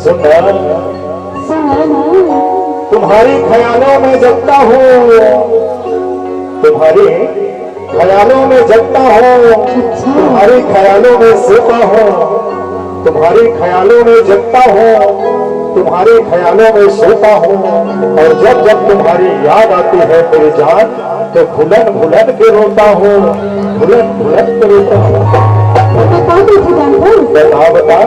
सुनना, तुम्हारी ख्यालों में जगता हूँ, तुम्हारी ख्यालों में जगता हूँ, तुम्हारे ख्यालों में सोता हूँ, तुम्हारे ख्यालों में जगता हूँ, तुम्हारे ख्यालों में सोता हूँ। और जब जब तुम्हारी याद आती है मेरी जान, तो भुलन भुलन के रोता हूँ, भुलन भुलन के रोता हूँ। बता बता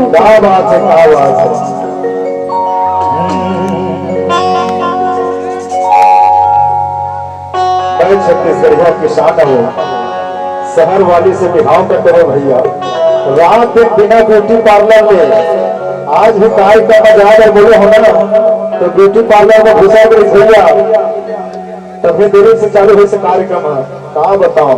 क्या बात है, क्या बात है। मैं छत्तीसगढ़िया किसान हूँ, शहर वाली से बिहाव कर करो भैया। रात दिन बिना ब्यूटी पार्लर में आज भी काय का मजा अगर बोले होना ना, तो ब्यूटी पार्लर में घुसा कर भैया तभी देरी से चालू हुई से कार्यक्रम है। कहा बताओ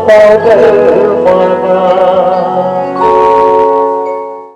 पागल माना